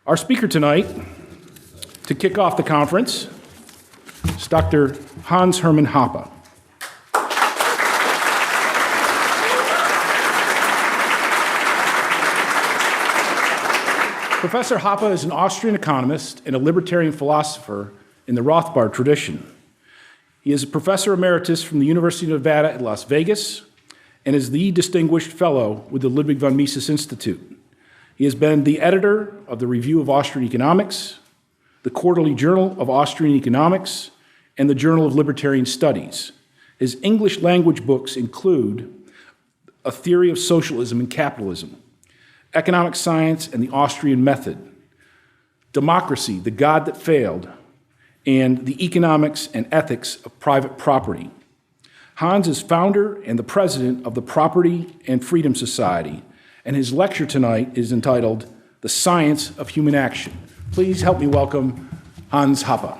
Our speaker tonight, to kick off the conference, is Dr. Hans-Hermann Hoppe. Professor Hoppe is an Austrian economist and a libertarian philosopher in the Rothbard tradition. He is a professor emeritus from the University of Nevada at Las Vegas and is the distinguished fellow with the Ludwig von Mises Institute. He has been the editor of the Review of Austrian Economics, the Quarterly Journal of Austrian Economics, and the Journal of Libertarian Studies. His English language books include A Theory of Socialism and Capitalism, Economic Science and the Austrian Method, Democracy, the God That Failed, and The Economics and Ethics of Private Property. Hans is founder and the president of the Property and Freedom Society, and his lecture tonight is entitled The Science of Human Action. Please help me welcome Hans Hoppe.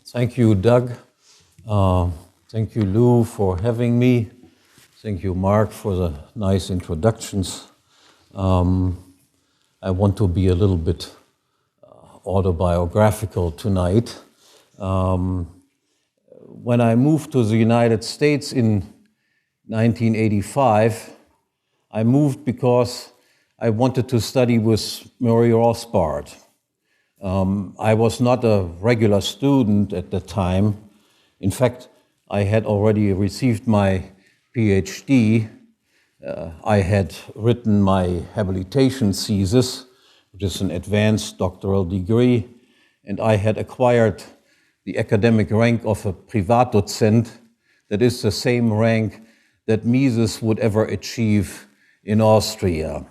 Thank you, Doug. Thank you, Lou, for having me. Thank you, Mark, for the nice introductions. I want to be a little bit autobiographical tonight. When I moved to the United States in 1985, I moved because I wanted to study with Murray Rothbard. I was not a regular student at the time. In fact, I had already received my PhD. I had written my habilitation thesis, which is an advanced doctoral degree, and I had acquired the academic rank of a Privatdozent, that is the same rank that Mises would ever achieve in Austria.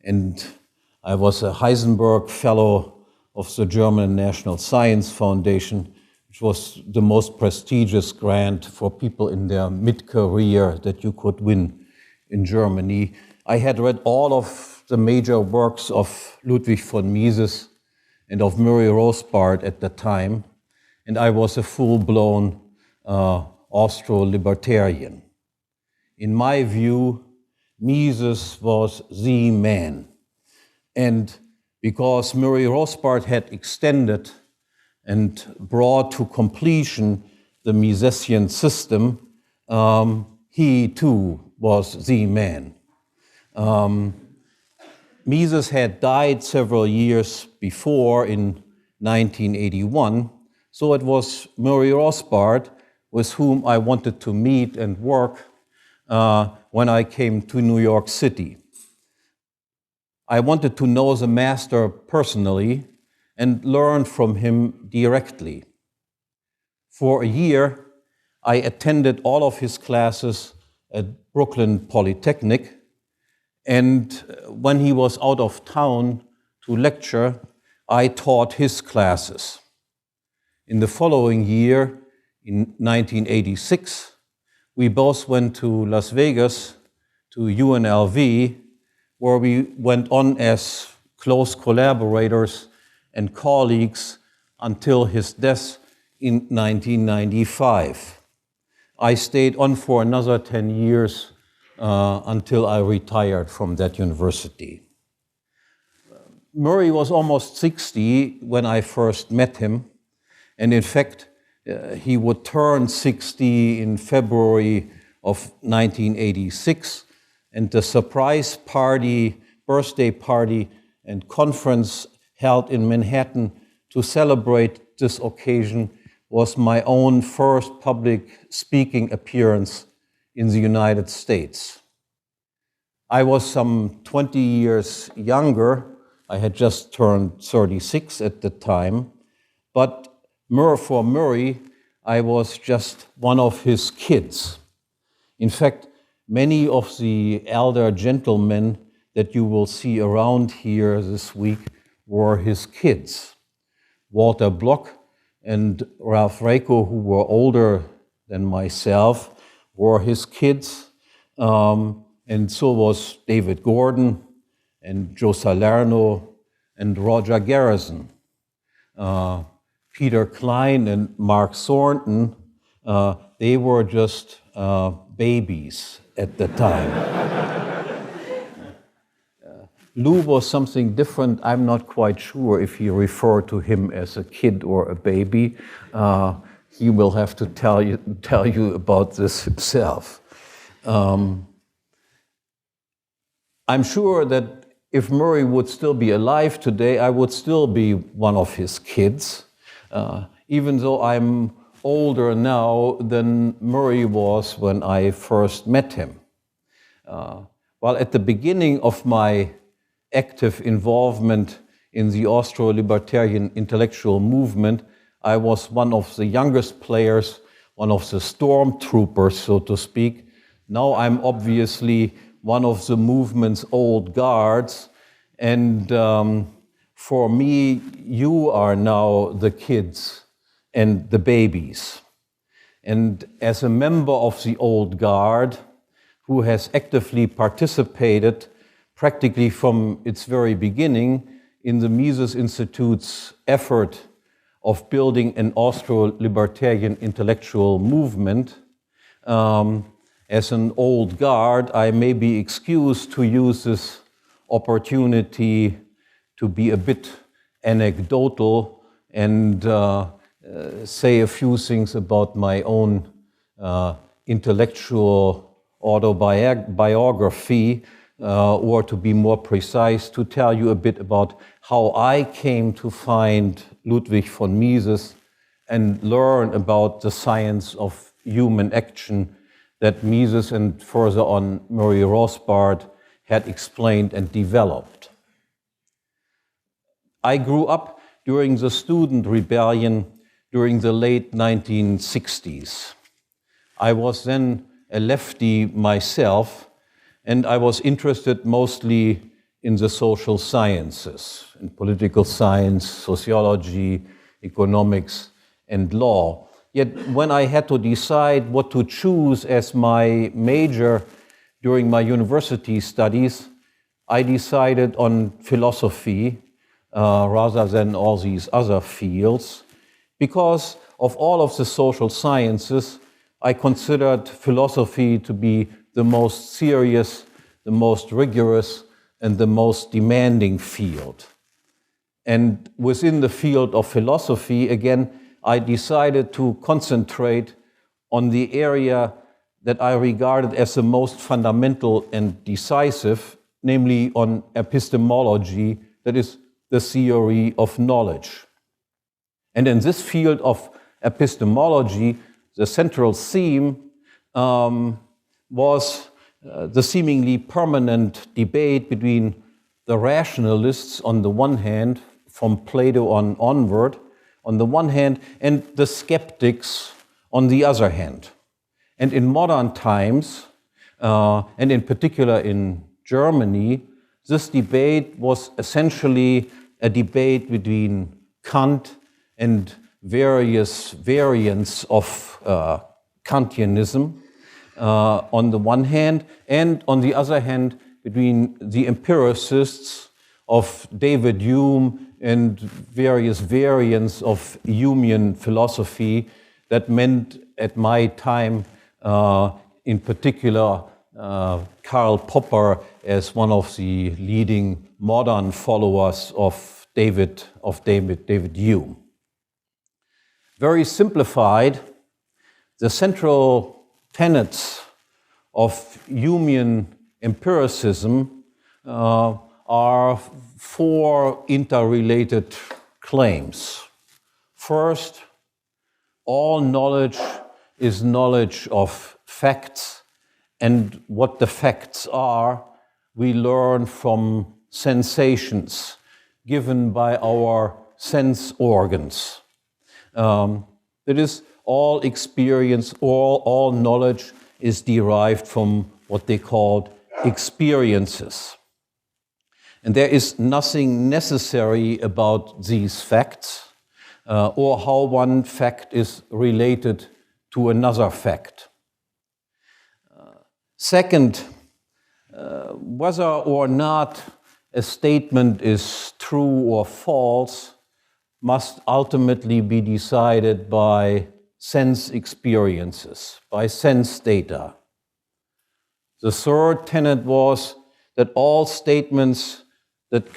And I was a Heisenberg Fellow of the German National Science Foundation, which was the most prestigious grant for people in their mid-career that you could win in Germany. I had read all of the major works of Ludwig von Mises and of Murray Rothbard at the time, and I was a full-blown Austro-libertarian. In my view, Mises was the man. And because Murray Rothbard had extended and brought to completion the Misesian system, he too was the man. Mises had died several years before in 1981, so it was Murray Rothbard with whom I wanted to meet and work when I came to New York City. I wanted to know the master personally and learn from him directly. For a year, I attended all of his classes at Brooklyn Polytechnic, and when he was out of town to lecture, I taught his classes. In the following year, in 1986, we both went to Las Vegas, to UNLV, where we went on as close collaborators and colleagues until his death in 1995. I stayed on for another 10 years until I retired from that university. Murray was almost 60 when I first met him, and in fact, he would turn 60 in February of 1986, and the surprise party, birthday party, and conference held in Manhattan to celebrate this occasion was my own first public speaking appearance in the United States. I was some 20 years younger. I had just turned 36 at the time, but for Murray, I was just one of his kids. In fact, many of the elder gentlemen that you will see around here this week were his kids. Walter Block and Ralph Raico, who were older than myself, were his kids. And so was David Gordon and Joe Salerno and Roger Garrison. Peter Klein and Mark Thornton, they were just babies at the time. Lou was something different. I'm not quite sure if he referred to him as a kid or a baby. He will have to tell you about this himself. I'm sure that if Murray would still be alive today, I would still be one of his kids, even though I'm older now than Murray was when I first met him. While at the beginning of my active involvement in the Austro-Libertarian intellectual movement, I was one of the youngest players, one of the stormtroopers, so to speak. Now I'm obviously one of the movement's old guards, and for me, you are now the kids and the babies. And as a member of the old guard, who has actively participated practically from its very beginning in the Mises Institute's effort of building an Austro-Libertarian intellectual movement, as an old guard, I may be excused to use this opportunity to be a bit anecdotal and say a few things about my own intellectual autobiography, or to be more precise, to tell you a bit about how I came to find Ludwig von Mises and learn about the science of human action that Mises and further on Murray Rothbard had explained and developed. I grew up during the student rebellion during the late 1960s. I was then a lefty myself, and I was interested mostly in the social sciences, in political science, sociology, economics, and law. Yet when I had to decide what to choose as my major during my university studies, I decided on philosophy rather than all these other fields. Because of all of the social sciences, I considered philosophy to be the most serious, the most rigorous, and the most demanding field. And within the field of philosophy, again, I decided to concentrate on the area that I regarded as the most fundamental and decisive, namely on epistemology, that is the theory of knowledge. And in this field of epistemology, the central theme was the seemingly permanent debate between the rationalists on the one hand, from Plato onward, on the one hand, and the skeptics on the other hand. And in modern times, and in particular in Germany, this debate was essentially a debate between Kant and various variants of Kantianism on the one hand, and on the other hand, between the empiricists of David Hume and various variants of Humean philosophy that meant at my time, in particular, Karl Popper as one of the leading modern followers of David Hume. Very simplified, the central tenets of Humean empiricism are four interrelated claims. First, all knowledge is knowledge of facts, and what the facts are, we learn from sensations given by our sense organs. That is, all experience, all knowledge is derived from what they called experiences. And there is nothing necessary about these facts or how one fact is related to another fact. Second, whether or not a statement is true or false must ultimately be decided by sense experiences, by sense data. The third tenet was that all statements that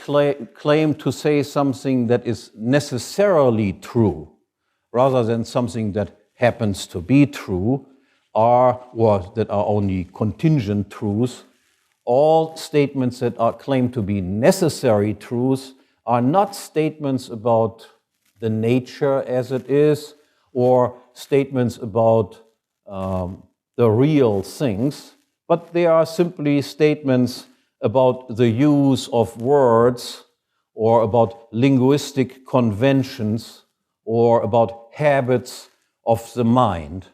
claim to say something that is necessarily true, rather than something that happens to be true, or that are only contingent truths. All statements that are claimed to be necessary truths are not statements about the nature as it is, or statements about the real things, but they are simply statements about the use of words, or about linguistic conventions, or about habits of the mind.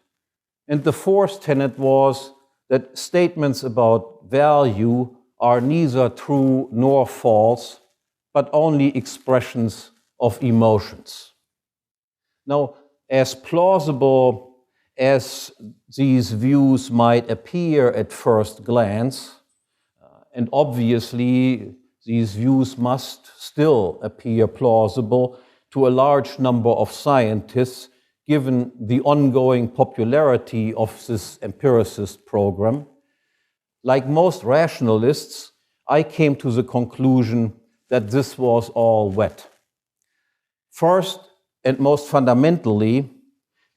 And the fourth tenet was that statements about value are neither true nor false, but only expressions of emotions. Now, as plausible as these views might appear at first glance, and obviously these views must still appear plausible to a large number of scientists, given the ongoing popularity of this empiricist program, like most rationalists, I came to the conclusion that this was all wet. First, and most fundamentally,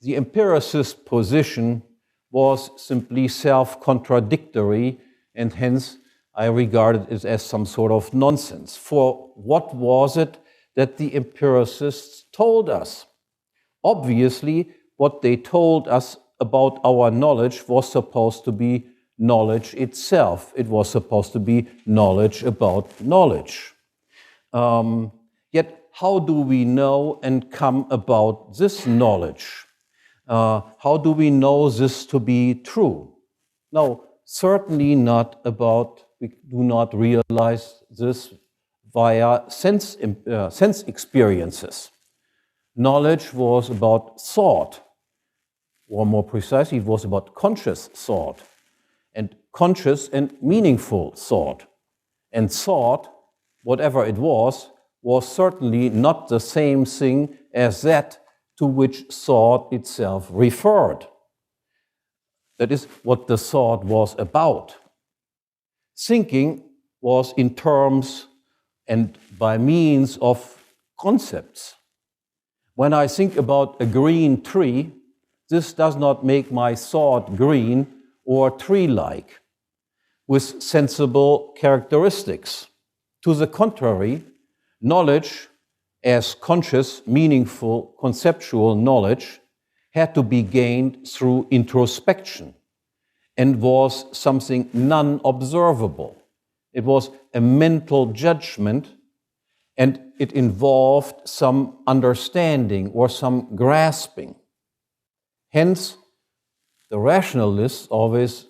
the empiricist position was simply self-contradictory, and hence I regarded it as some sort of nonsense. For what was it that the empiricists told us? Obviously, what they told us about our knowledge was supposed to be knowledge itself. It was supposed to be knowledge about knowledge. Yet, how do we know and come about this knowledge? How do we know this to be true? No, certainly not about, we do not realize this via sense experiences. Knowledge was about thought, or more precisely, it was about conscious thought, and conscious and meaningful thought. And thought, whatever it was certainly not the same thing as that to which thought itself referred. That is what the thought was about. Thinking was in terms and by means of concepts. When I think about a green tree, this does not make my thought green or tree-like, with sensible characteristics. To the contrary, knowledge, as conscious, meaningful, conceptual knowledge, had to be gained through introspection and was something non-observable. It was a mental judgment, and it involved some understanding or some grasping. Hence, the rationalists always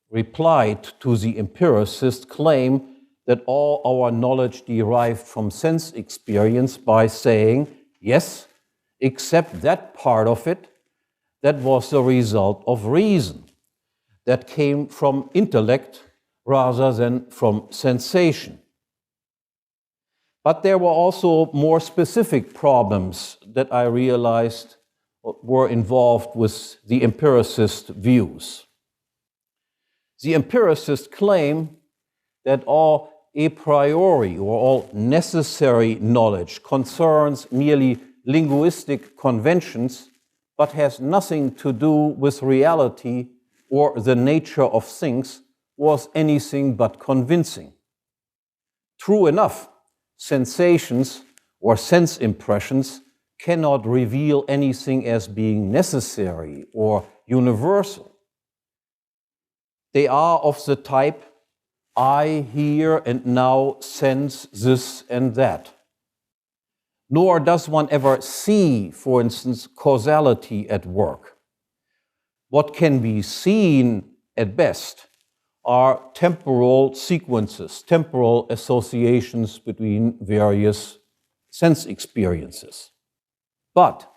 replied to the empiricist claim that all our knowledge derived from sense experience by saying, yes, except that part of it that was the result of reason, that came from intellect rather than from sensation. But there were also more specific problems that I realized were involved with the empiricist views. The empiricists claim that all a priori or all necessary knowledge concerns merely linguistic conventions, but has nothing to do with reality or the nature of things, was anything but convincing. True enough, sensations or sense impressions cannot reveal anything as being necessary or universal. They are of the type, I hear and now sense this and that. Nor does one ever see, for instance, causality at work. What can be seen at best are temporal sequences, temporal associations between various sense experiences. But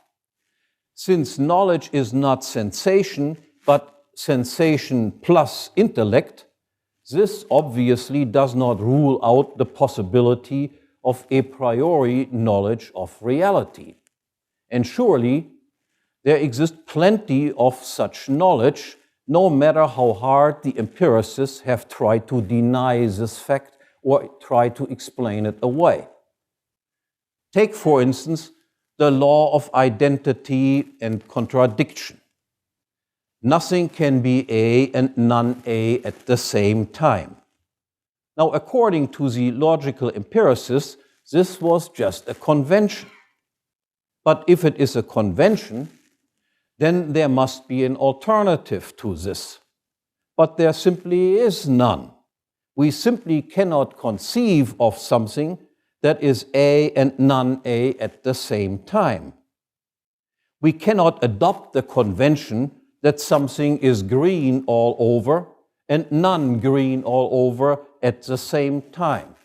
since knowledge is not sensation, but sensation plus intellect, this obviously does not rule out the possibility of a priori knowledge of reality. And surely there exists plenty of such knowledge, no matter how hard the empiricists have tried to deny this fact or try to explain it away. Take, for instance, the law of identity and contradiction. Nothing can be A and non-A at the same time. Now, according to the logical empiricists, this was just a convention. But if it is a convention, then there must be an alternative to this. But there simply is none. We simply cannot conceive of something that is A and non-A at the same time. We cannot adopt the convention that something is green all over and non-green all over at the same time.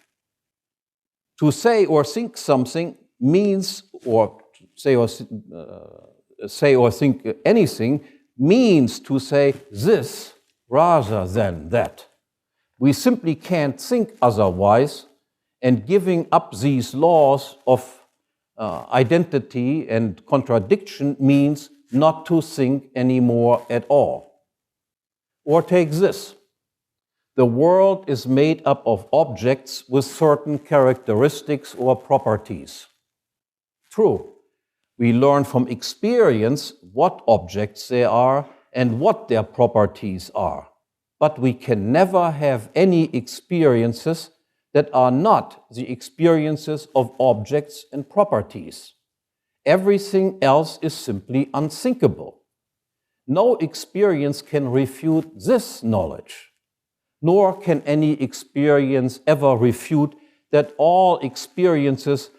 To say or think something means, or say or think anything means to say this rather than that. We simply can't think otherwise, and giving up these laws of identity and contradiction means not to think anymore at all. Or take this. The world is made up of objects with certain characteristics or properties. True, we learn from experience what objects they are and what their properties are. But we can never have any experiences that are not the experiences of objects and properties. Everything else is simply unthinkable. No experience can refute this knowledge, nor can any experience ever refute that all experiences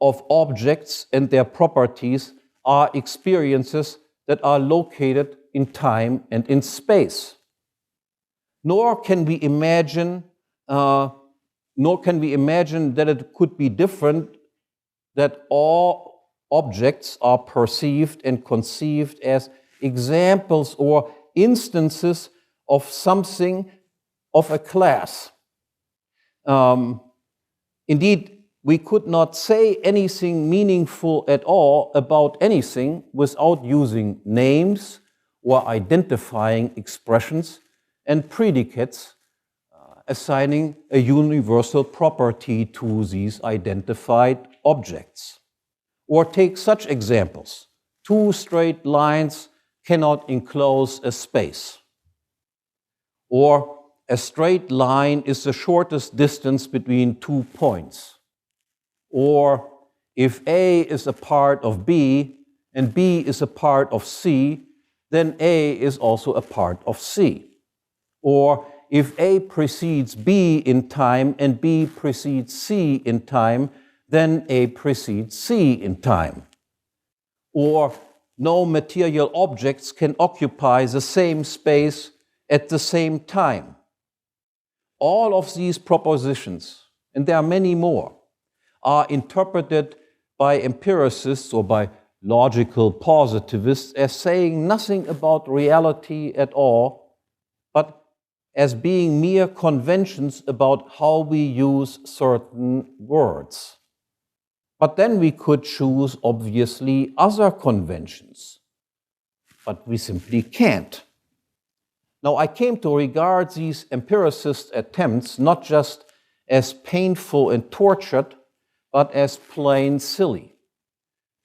of objects and their properties are experiences that are located in time and in space. Nor can we imagine that it could be different, that all objects are perceived and conceived as examples or instances of something of a class. Indeed, we could not say anything meaningful at all about anything without using names or identifying expressions and predicates, assigning a universal property to these identified objects. Or take such examples. Two straight lines cannot enclose a space. Or a straight line is the shortest distance between 2 points. Or if A is a part of B and B is a part of C, then A is also a part of C. Or if A precedes B in time and B precedes C in time, then A precedes C in time. Or no material objects can occupy the same space at the same time. All of these propositions, and there are many more, are interpreted by empiricists or by logical positivists as saying nothing about reality at all, but as being mere conventions about how we use certain words. But then we could choose, obviously, other conventions. But we simply can't. Now, I came to regard these empiricist attempts not just as painful and tortured, but as plain silly.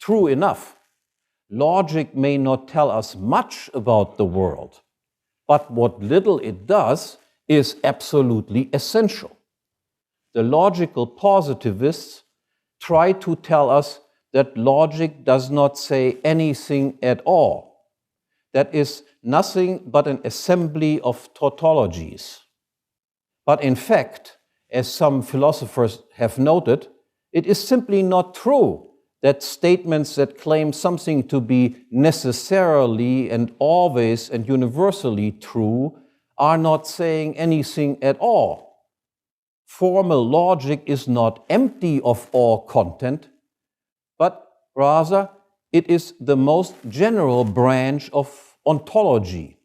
True enough, logic may not tell us much about the world, but what little it does is absolutely essential. The logical positivists try to tell us that logic does not say anything at all, that is nothing but an assembly of tautologies. But in fact, as some philosophers have noted, it is simply not true that statements that claim something to be necessarily and always and universally true are not saying anything at all. Formal logic is not empty of all content, but rather it is the most general branch of ontology,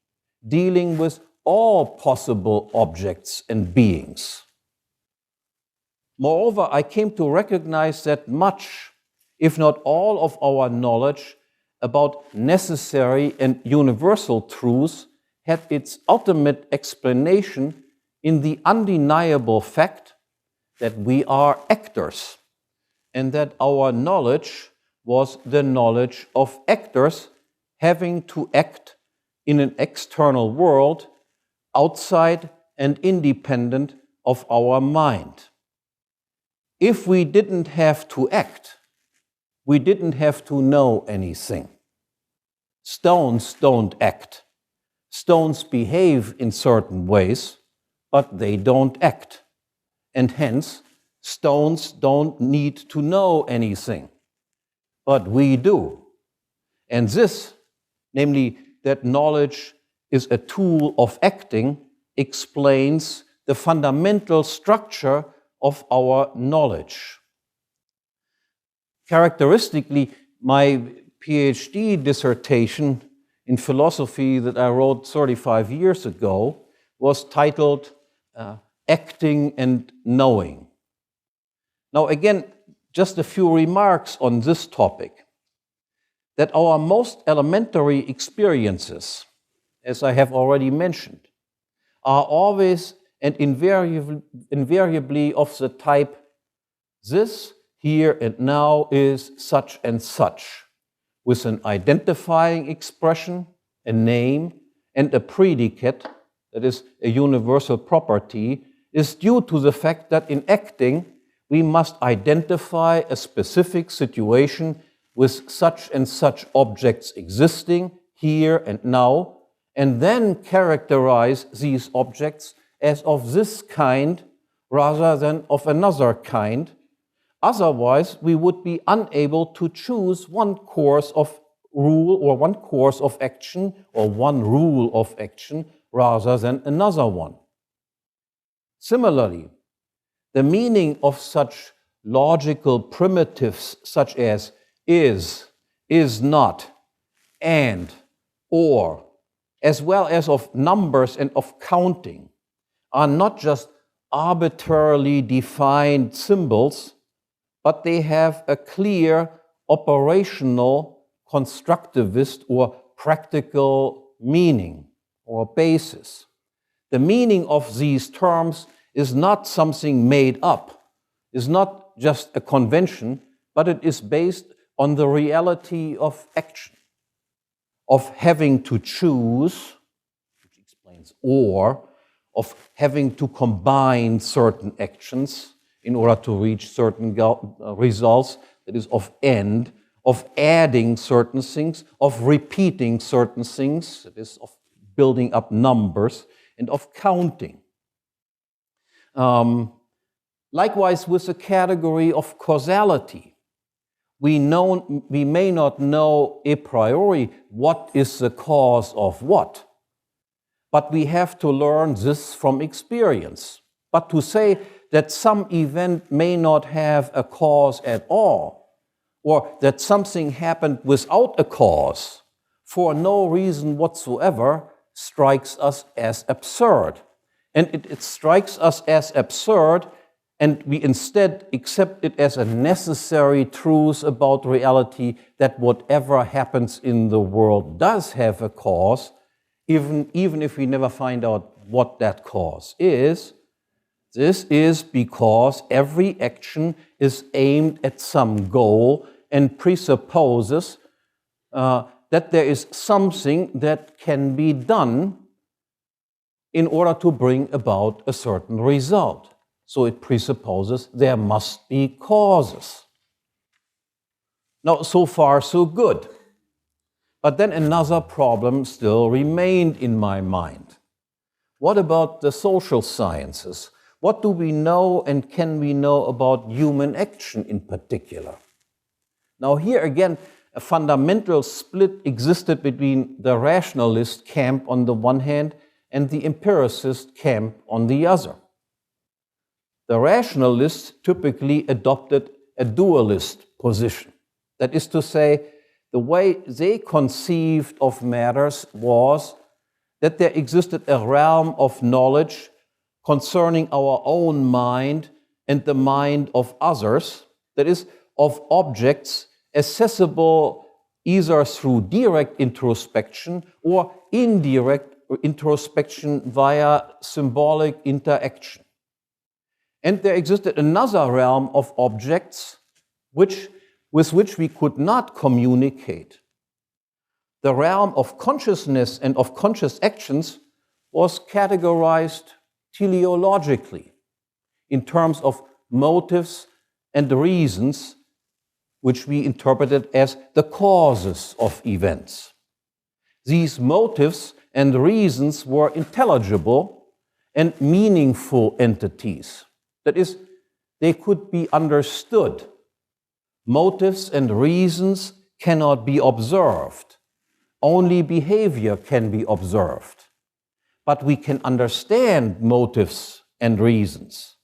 dealing with all possible objects and beings. Moreover, I came to recognize that much, if not all, of our knowledge about necessary and universal truths had its ultimate explanation in the undeniable fact that we are actors, and that our knowledge was the knowledge of actors having to act in an external world outside and independent of our mind. If we didn't have to act, we didn't have to know anything. Stones don't act. Stones behave in certain ways, but they don't act. And hence, stones don't need to know anything. But we do. And this, namely that knowledge is a tool of acting, explains the fundamental structure of our knowledge. Characteristically, my PhD dissertation in philosophy that I wrote 35 years ago was titled Acting and Knowing. Now again, just a few remarks on this topic. That our most elementary experiences, as I have already mentioned, are always and invariably of the type, this here and now is such and such, with an identifying expression, a name, and a predicate, that is a universal property, is due to the fact that in acting, we must identify a specific situation with such and such objects existing here and now, and then characterize these objects as of this kind rather than of another kind. Otherwise, we would be unable to choose one course of rule or one course of action or one rule of action rather than another one. Similarly, the meaning of such logical primitives such as is not, and, or, as well as of numbers and of counting, are not just arbitrarily defined symbols, but they have a clear operational, constructivist, or practical meaning or basis. The meaning of these terms is not something made up, is not just a convention, but it is based on the reality of action, of having to choose, which explains or, of having to combine certain actions in order to reach certain results, that is of end, of adding certain things, of repeating certain things, that is of building up numbers, and of counting. Likewise, with the category of causality, we may not know a priori what is the cause of what, but we have to learn this from experience. But to say that some event may not have a cause at all, or that something happened without a cause for no reason whatsoever, strikes us as absurd. And it strikes us as absurd, and we instead accept it as a necessary truth about reality that whatever happens in the world does have a cause, even if we never find out what that cause is. This is because every action is aimed at some goal and presupposes that there is something that can be done in order to bring about a certain result. So it presupposes there must be causes. Now, so far, so good. But then another problem still remained in my mind. What about the social sciences? What do we know and can we know about human action in particular? Now, here again, a fundamental split existed between the rationalist camp on the one hand and the empiricist camp on the other. The rationalists typically adopted a dualist position. That is to say, the way they conceived of matters was that there existed a realm of knowledge concerning our own mind and the mind of others, that is, of objects accessible either through direct introspection or indirect introspection via symbolic interaction. And there existed another realm of objects with which we could not communicate. The realm of consciousness and of conscious actions was categorized teleologically in terms of motives and reasons, which we interpreted as the causes of events. These motives and reasons were intelligible and meaningful entities. That is, they could be understood. Motives and reasons cannot be observed. Only behavior can be observed. But we can understand motives and reasons.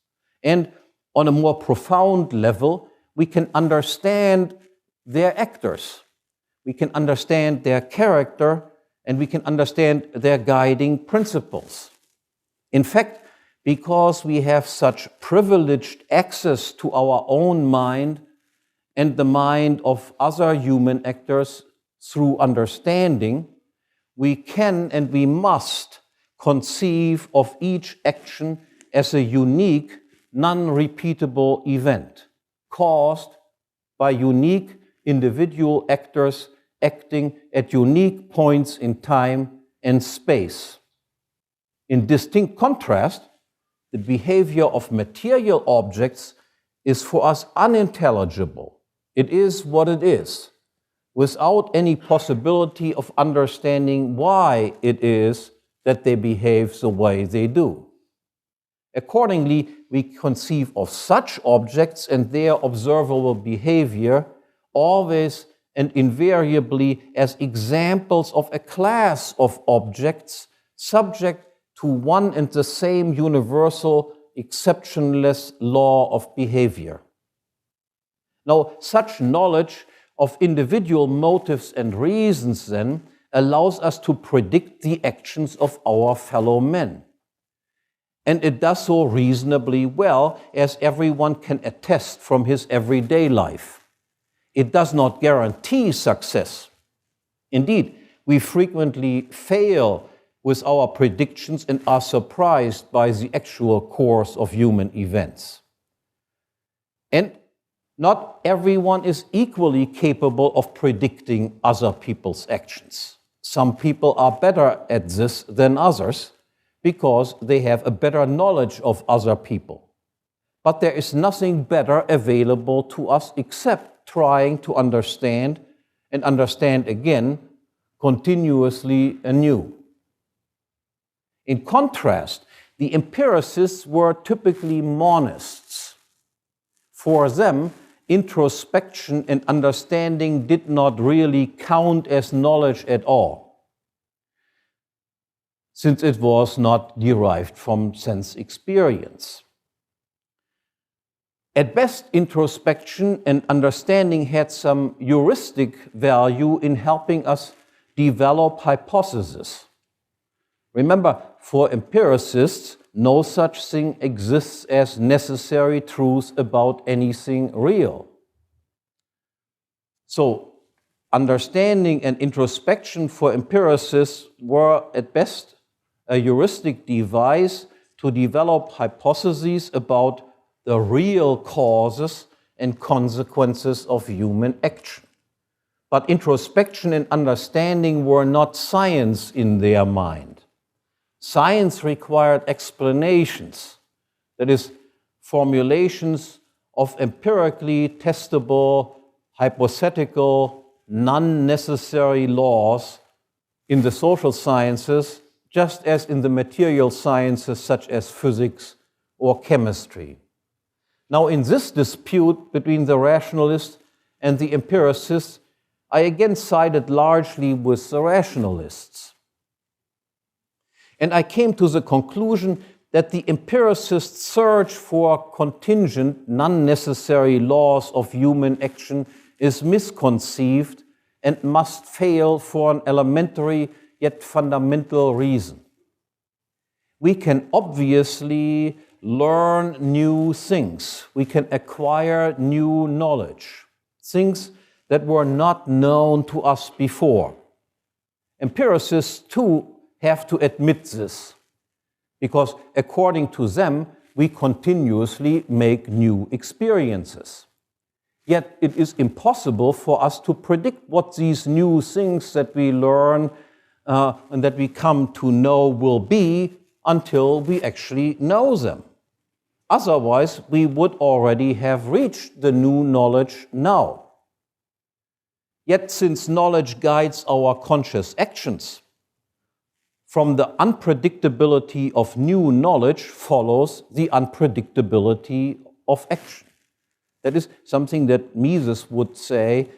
And on a more profound level, we can understand their actors. We can understand their character, and we can understand their guiding principles. In fact, because we have such privileged access to our own mind and the mind of other human actors through understanding, we can and we must conceive of each action as a unique, non-repeatable event caused by unique individual actors acting at unique points in time and space. In distinct contrast, the behavior of material objects is for us unintelligible. It is what it is, without any possibility of understanding why it is that they behave the way they do. Accordingly, we conceive of such objects and their observable behavior always and invariably as examples of a class of objects subject to one and the same universal, exceptionless law of behavior. Now, such knowledge of individual motives and reasons then allows us to predict the actions of our fellow men. And it does so reasonably well, as everyone can attest from his everyday life. It does not guarantee success. Indeed, we frequently fail with our predictions and are surprised by the actual course of human events. And not everyone is equally capable of predicting other people's actions. Some people are better at this than others because they have a better knowledge of other people. But there is nothing better available to us except trying to understand and understand again, continuously anew. In contrast, the empiricists were typically monists. For them, introspection and understanding did not really count as knowledge at all, since it was not derived from sense experience. At best, introspection and understanding had some heuristic value in helping us develop hypotheses. Remember, for empiricists, no such thing exists as necessary truth about anything real. So, understanding and introspection for empiricists were at best a heuristic device to develop hypotheses about the real causes and consequences of human action. But introspection and understanding were not science in their mind. Science required explanations, that is, formulations of empirically testable, hypothetical, non-necessary laws in the social sciences, just as in the material sciences such as physics or chemistry. Now, in this dispute between the rationalists and the empiricists, I again sided largely with the rationalists. And I came to the conclusion that the empiricists' search for contingent, non-necessary laws of human action is misconceived and must fail for an elementary yet fundamental reason. We can obviously learn new things. We can acquire new knowledge, things that were not known to us before. Empiricists, too, have to admit this, because according to them, we continuously make new experiences. Yet it is impossible for us to predict what these new things that we learn and that we come to know will be until we actually know them. Otherwise, we would already have reached the new knowledge now. Yet, since knowledge guides our conscious actions, from the unpredictability of new knowledge follows the unpredictability of action. That is something that Mises would say,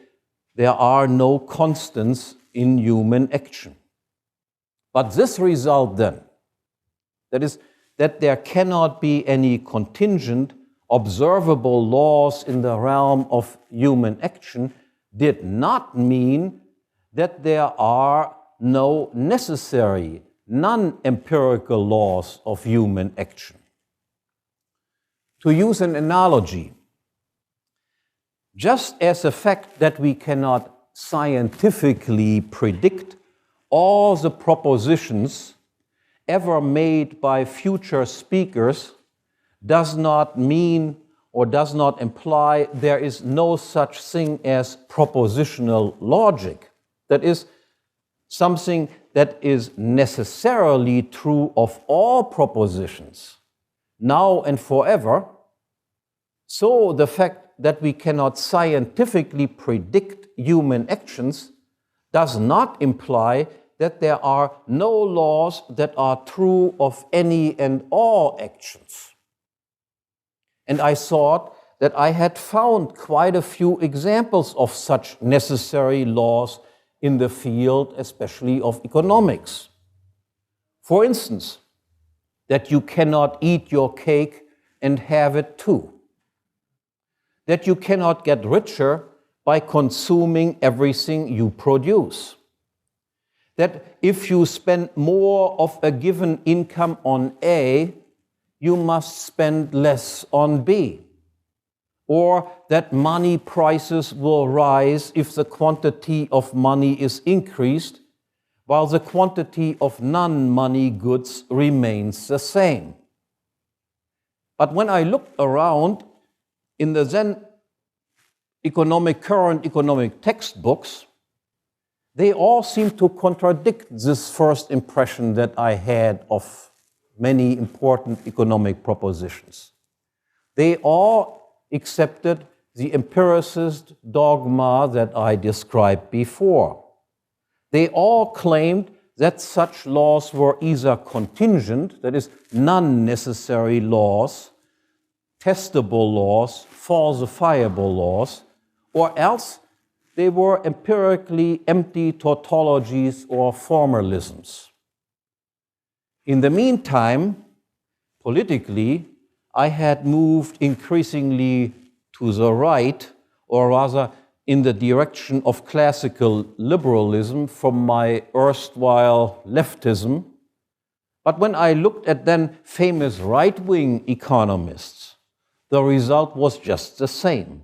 there are no constants in human action. But this result then, that is, that there cannot be any contingent, observable laws in the realm of human action, did not mean that there are no necessary, non-empirical laws of human action. To use an analogy, just as the fact that we cannot scientifically predict all the propositions ever made by future speakers does not mean or does not imply there is no such thing as propositional logic. That is something that is necessarily true of all propositions, now and forever. So the fact that we cannot scientifically predict human actions does not imply that there are no laws that are true of any and all actions. And I thought that I had found quite a few examples of such necessary laws in the field, especially of economics. For instance, that you cannot eat your cake and have it too. That you cannot get richer by consuming everything you produce. That if you spend more of a given income on A, you must spend less on B. Or that money prices will rise if the quantity of money is increased, while the quantity of non-money goods remains the same. But when I looked around in the then current economic textbooks, they all seem to contradict this first impression that I had of many important economic propositions. They all accepted the empiricist dogma that I described before. They all claimed that such laws were either contingent, that is, non-necessary laws, testable laws, falsifiable laws, or else they were empirically empty tautologies or formalisms. In the meantime, politically, I had moved increasingly to the right, or rather in the direction of classical liberalism from my erstwhile leftism. But when I looked at then famous right-wing economists, the result was just the same.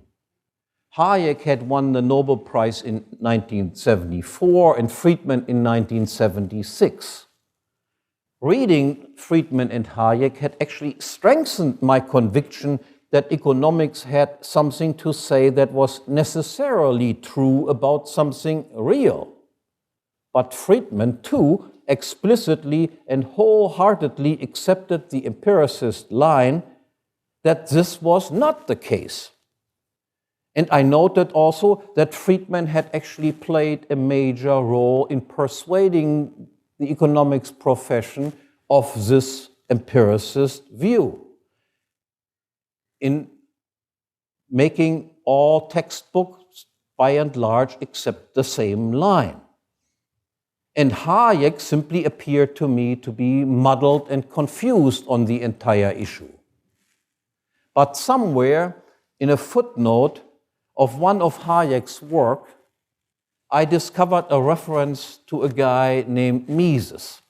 Hayek had won the Nobel Prize in 1974 and Friedman in 1976. Reading Friedman and Hayek had actually strengthened my conviction that economics had something to say that was necessarily true about something real. But Friedman, too, explicitly and wholeheartedly accepted the empiricist line that this was not the case. And I noted also that Friedman had actually played a major role in persuading the economics profession of this empiricist view, in making all textbooks by and large accept the same line. And Hayek simply appeared to me to be muddled and confused on the entire issue. But somewhere in a footnote of one of Hayek's work, I discovered a reference to a guy named Mises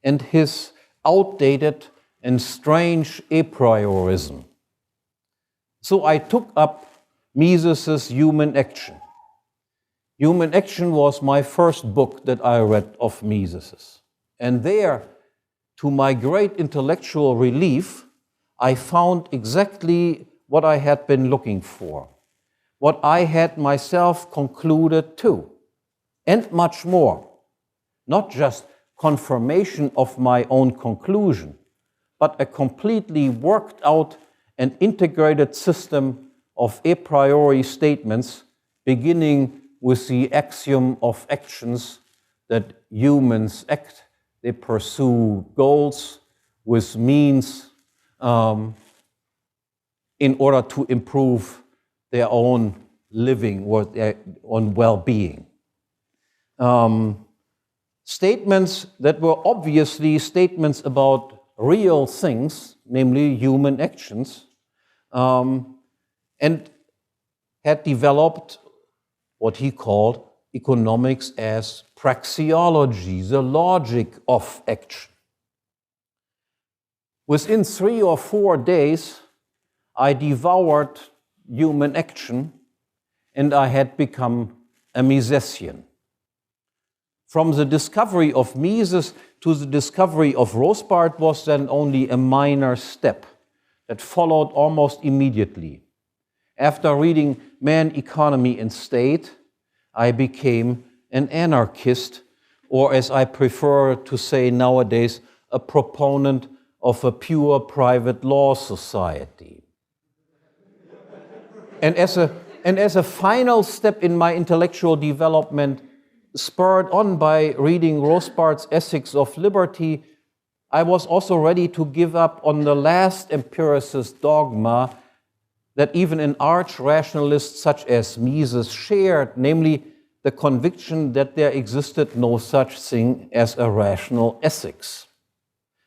and his outdated and strange a priorism. So I took up Mises's Human Action. Human Action was my first book that I read of Mises's. And there, to my great intellectual relief, I found exactly what I had been looking for, what I had myself concluded too, and much more. Not just confirmation of my own conclusion, but a completely worked out and integrated system of a priori statements, beginning with the axiom of actions that humans act, they pursue goals with means in order to improve their own living or their own well-being. Statements that were obviously statements about real things, namely human actions, and had developed what he called economics as praxeology, the logic of action. Within 3 or 4 days, I devoured human action, and I had become a Misesian. From the discovery of Mises to the discovery of Rothbard was then only a minor step that followed almost immediately. After reading Man, Economy, and State, I became an anarchist, or as I prefer to say nowadays, a proponent of a pure private law society. And as a final step in my intellectual development, spurred on by reading Rothbard's Ethics of Liberty, I was also ready to give up on the last empiricist dogma that even an arch-rationalist such as Mises shared, namely the conviction that there existed no such thing as a rational ethics.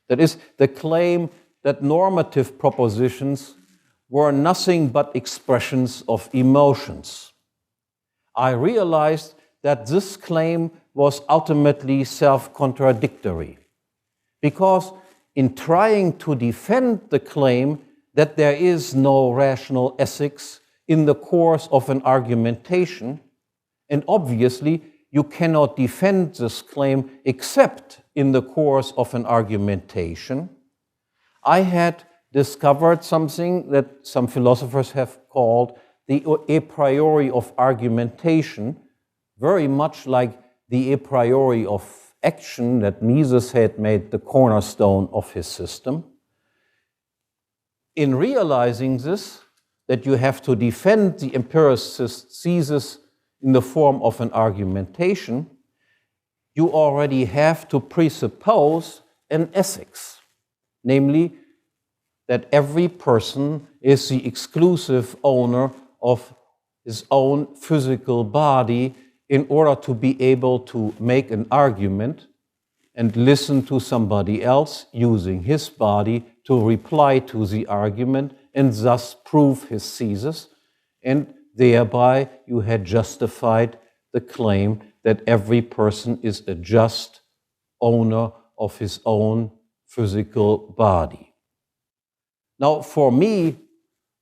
That is, the claim that normative propositions were nothing but expressions of emotions. I realized that this claim was ultimately self-contradictory, because in trying to defend the claim that there is no rational ethics in the course of an argumentation, and obviously you cannot defend this claim except in the course of an argumentation, I had discovered something that some philosophers have called the a priori of argumentation, very much like the a priori of action that Mises had made the cornerstone of his system. In realizing this, that you have to defend the empiricist thesis in the form of an argumentation, you already have to presuppose an ethics, namely that every person is the exclusive owner of his own physical body in order to be able to make an argument and listen to somebody else using his body to reply to the argument and thus prove his thesis, and thereby you had justified the claim that every person is a just owner of his own physical body. Now, for me,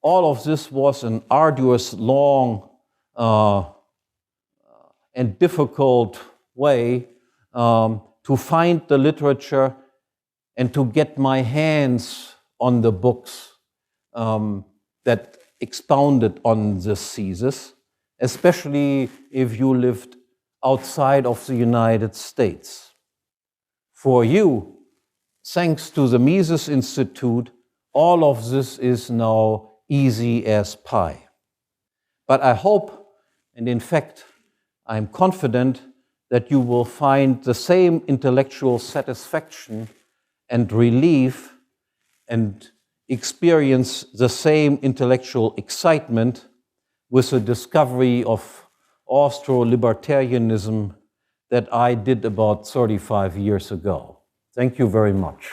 all of this was an arduous, long, and difficult way to find the literature and to get my hands on the books that expounded on this thesis, especially if you lived outside of the United States. For you, thanks to the Mises Institute, all of this is now easy as pie. But I hope, and in fact, I'm confident that you will find the same intellectual satisfaction and relief and experience the same intellectual excitement with the discovery of Austro-Libertarianism that I did about 35 years ago. Thank you very much.